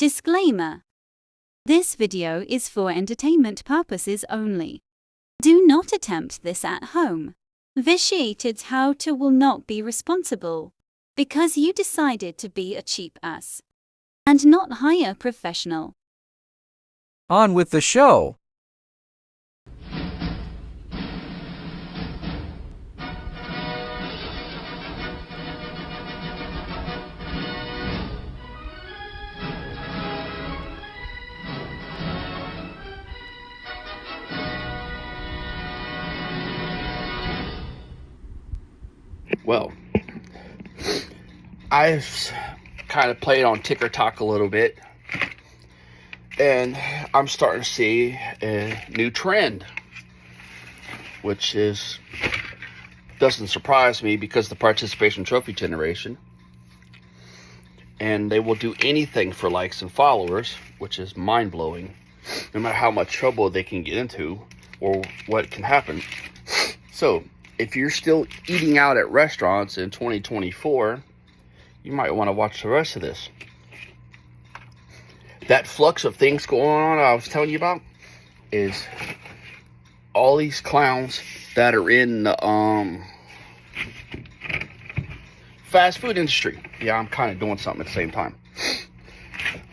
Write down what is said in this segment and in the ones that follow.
Disclaimer. This video is for entertainment purposes only. Do not attempt this at home. Vitiated how to will not be responsible because you decided to be a cheap ass and not hire a professional. On with the show. Well, I've kind of played on TikTok a little bit, and I'm starting to see a new trend, which doesn't surprise me because the participation trophy generation, and they will do anything for likes and followers, which is mind-blowing, no matter how much trouble they can get into or what can happen. So if you're still eating out at restaurants in 2024, you might want to watch the rest of this. That flux of things going on I was telling you about is all these clowns that are in the fast food industry. Yeah, I'm kind of doing something at the same time.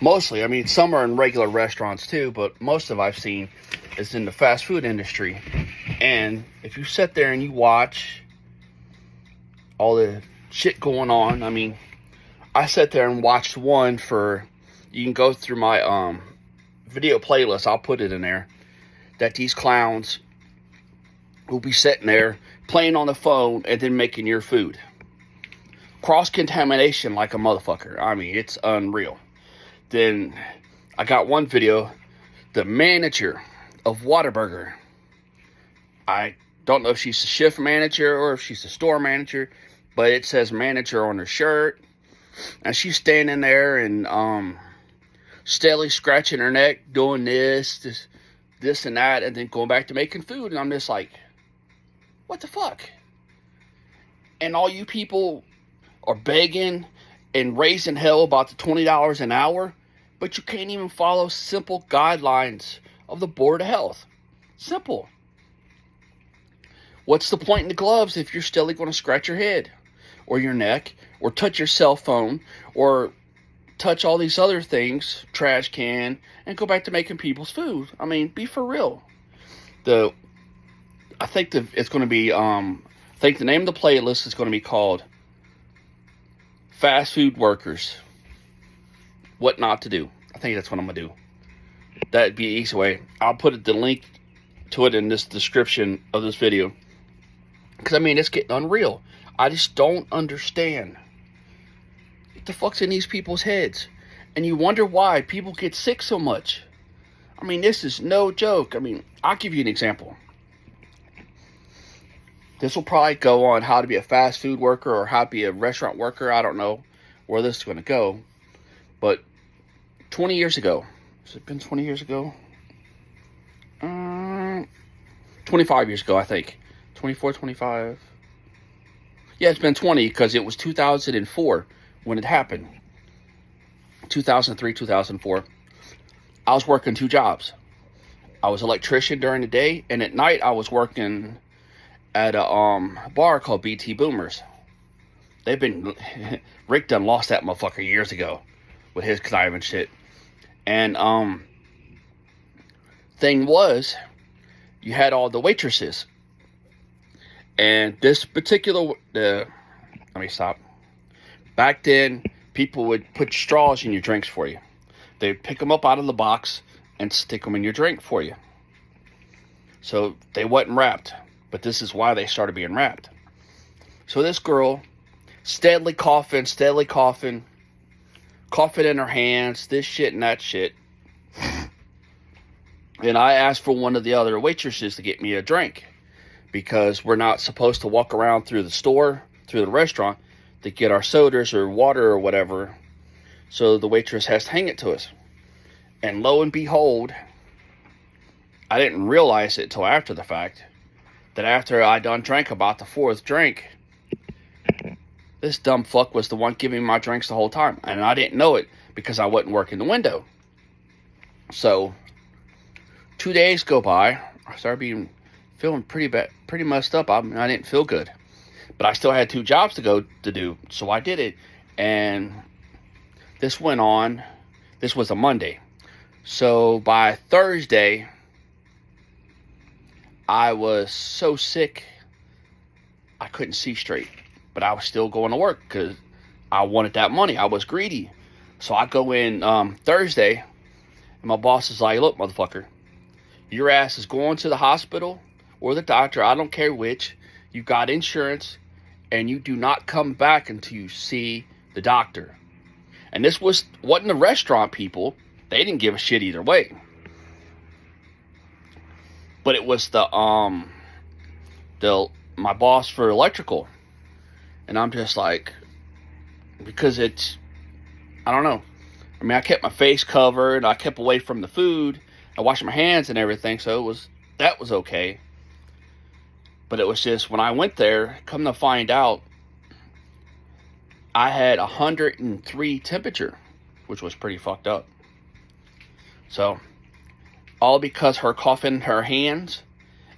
Mostly, I mean, some are in regular restaurants too, but most of I've seen is in the fast food industry. And if you sit there and you watch all the shit going on, I mean, I sat there and watched one for, you can go through my video playlist, I'll put it in there, that these clowns will be sitting there playing on the phone and then making your food. Cross-contamination like a motherfucker. I mean, it's unreal. Then I got one video, the manager of Whataburger. I don't know if she's the shift manager or if she's the store manager, but it says manager on her shirt. And she's standing there and steadily scratching her neck, doing this and that, and then going back to making food. And I'm just like, what the fuck? And all you people are begging and raising hell about the $20 an hour, but you can't even follow simple guidelines of the Board of Health. Simple. What's the point in the gloves if you're still going to scratch your head or your neck or touch your cell phone or touch all these other things, trash can, and go back to making people's food? I mean, be for real. I think it's going to be, I think the name of the playlist is going to be called Fast Food Workers, What Not to Do. I think that's what I'm going to do. That'd be an easy way. I'll put the link to it in this description of this video. Because, I mean, it's getting unreal. I just don't understand what the fuck's in these people's heads. And you wonder why people get sick so much. I mean, this is no joke. I mean, I'll give you an example. This will probably go on how to be a fast food worker or how to be a restaurant worker. I don't know where this is going to go. But 20 years ago, has it been 20 years ago? 25 years ago, I think. 24, 25. Yeah, it's been 20 because it was 2004 when it happened. 2003, 2004. I was working two jobs. I was an electrician during the day, and at night I was working at a bar called BT Boomers. Rick done lost that motherfucker years ago with his conniving shit. And thing was, you had all the waitresses. And this particular, let me stop. Back then, people would put straws in your drinks for you. They'd pick them up out of the box and stick them in your drink for you. So they wasn't wrapped. But this is why they started being wrapped. So this girl, steadily coughing in her hands, this shit and that shit. And I asked for one of the other waitresses to get me a drink. Because we're not supposed to walk around through the store, through the restaurant, to get our sodas or water or whatever. So the waitress has to hang it to us. And lo and behold, I didn't realize it till after the fact, that after I done drank about the fourth drink, this dumb fuck was the one giving me my drinks the whole time. And I didn't know it because I wasn't working the window. So 2 days go by. I started feeling pretty bad, pretty messed up. I didn't feel good, but I still had 2 jobs to do. So I did it, and this went on. This was a Monday. So by Thursday, I was so sick I couldn't see straight, but I was still going to work because I wanted that money. I was greedy. So I go in Thursday, and my boss is like, look, motherfucker, your ass is going to the hospital or the doctor, I don't care which. You got insurance, and you do not come back until you see the doctor. And this wasn't the restaurant people. They didn't give a shit either way. But it was my boss for electrical. And I'm just like, because I don't know. I mean, I kept my face covered. I kept away from the food. I washed my hands and everything. So that was okay. But it was just, when I went there, come to find out, I had 103 temperature, which was pretty fucked up. So, all because her coughing in her hands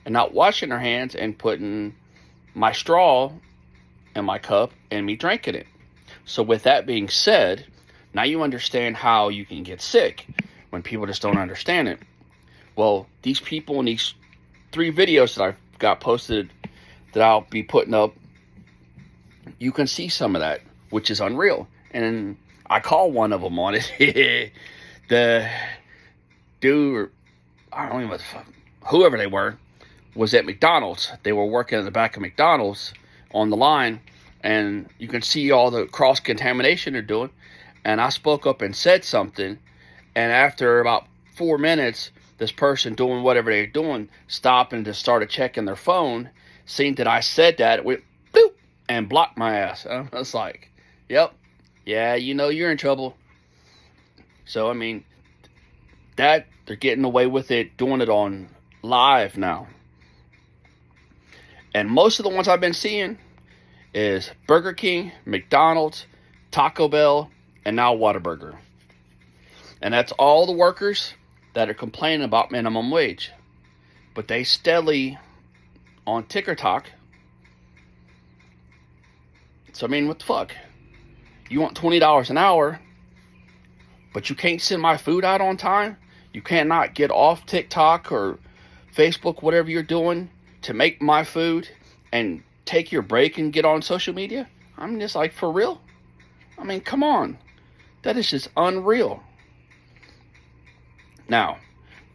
and not washing her hands and putting my straw in my cup and me drinking it. So with that being said, now you understand how you can get sick when people just don't understand it. Well, these people in these 3 videos that I've got posted that I'll be putting up, you can see some of that, which is unreal. And I call one of them on it. The dude, I don't even know what the fuck, whoever they were, was at McDonald's. They were working in the back of McDonald's on the line, and you can see all the cross-contamination they're doing. And I spoke up and said something, and after about 4 minutes, this person doing whatever they're doing stopped and just started checking their phone, seen that I said that, it went boop, and blocked my ass. I was like, yep, yeah, you know you're in trouble. So, I mean, that, they're getting away with it, doing it on live now. And most of the ones I've been seeing is Burger King, McDonald's, Taco Bell, and now Whataburger. And that's all the workers that are complaining about minimum wage. But they steadily on TikTok. So, I mean, what the fuck? You want $20 an hour, but you can't send my food out on time? You cannot get off TikTok or Facebook, whatever you're doing, to make my food and take your break and get on social media? I'm just like, for real? I mean, come on. That is just unreal. Now,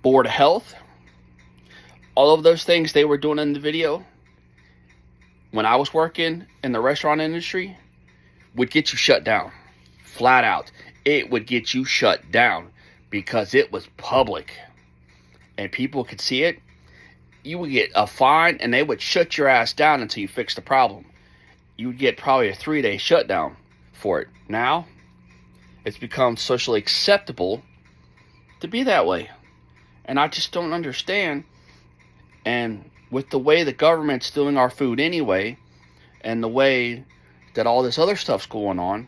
Board of Health, all of those things they were doing in the video when I was working in the restaurant industry would get you shut down. Flat out. It would get you shut down because it was public and people could see it. You would get a fine and they would shut your ass down until you fix the problem. You would get probably a 3-day shutdown for it. Now, it's become socially acceptable to be that way. And I just don't understand. And with the way the government's doing our food anyway, and the way that all this other stuff's going on,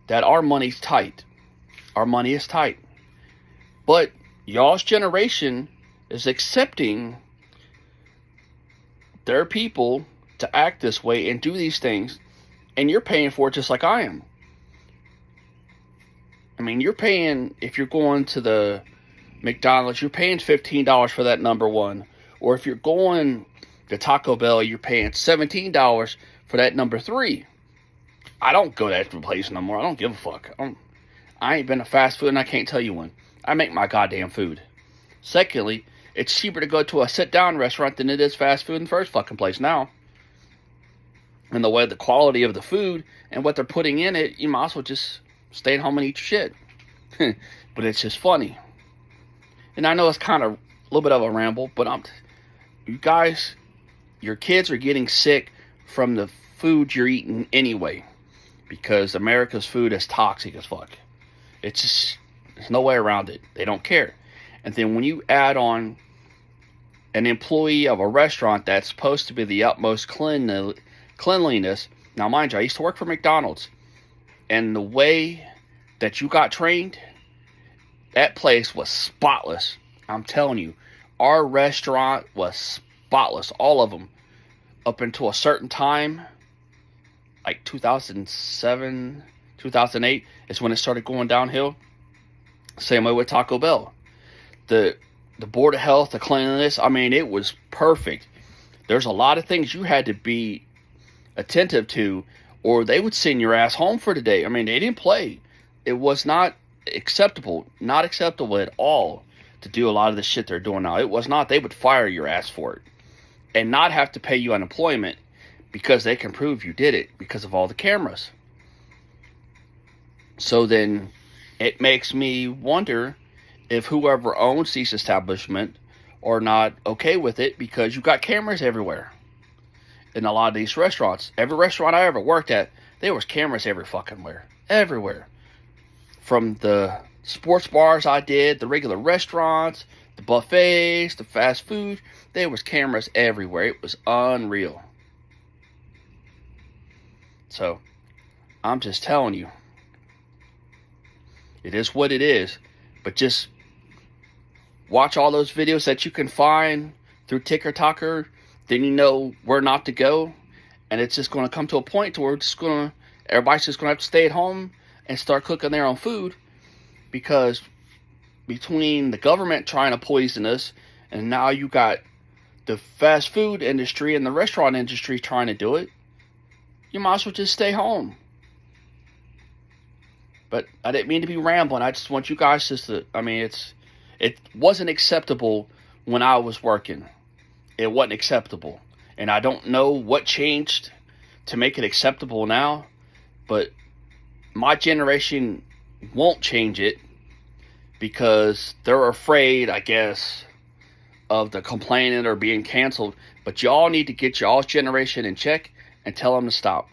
that our money's tight. Our money is tight. But y'all's generation is accepting their people to act this way and do these things, and you're paying for it just like I am. I mean, you're paying, if you're going to the McDonald's, you're paying $15 for that number one. Or if you're going to Taco Bell, you're paying $17 for that number 3. I don't go to that place no more. I don't give a fuck. I ain't been to fast food and I can't tell you when. I make my goddamn food. Secondly, it's cheaper to go to a sit-down restaurant than it is fast food in the first fucking place now. And the way the quality of the food and what they're putting in it, you might as well just stay at home and eat your shit. But it's just funny. And I know it's kind of a little bit of a ramble, but you guys, your kids are getting sick from the food you're eating anyway. Because America's food is toxic as fuck. It's just, there's no way around it. They don't care. And then when you add on an employee of a restaurant that's supposed to be the utmost cleanliness. Now, mind you, I used to work for McDonald's. And the way that you got trained, that place was spotless. I'm telling you, our restaurant was spotless. All of them. Up until a certain time, like 2007, 2008, is when it started going downhill. Same way with Taco Bell. The Board of Health, the cleanliness, I mean, it was perfect. There's a lot of things you had to be attentive to, or they would send your ass home for the day. I mean, they didn't play. It was not acceptable at all to do a lot of the shit they're doing now. It was not. They would fire your ass for it and not have to pay you unemployment because they can prove you did it because of all the cameras. So then it makes me wonder if whoever owns these establishments are not okay with it, because you got cameras everywhere in a lot of these restaurants. Every restaurant I ever worked at, there was cameras every fucking where. Everywhere. From the sports bars I did, the regular restaurants, the buffets, the fast food, there was cameras everywhere. It was unreal. So, I'm just telling you, it is what it is. But just watch all those videos that you can find through TikTok, then you know where not to go. And it's just going to come to a point to where everybody's just going to have to stay at home and start cooking their own food, because between the government trying to poison us, and now you got the fast food industry and the restaurant industry trying to do it, you might as well just stay home. But I didn't mean to be rambling. I just want you guys to, it wasn't acceptable when I was working. It wasn't acceptable. And I don't know what changed to make it acceptable now, but my generation won't change it because they're afraid, I guess, of the complaining or being canceled. But y'all need to get y'all's generation in check and tell them to stop.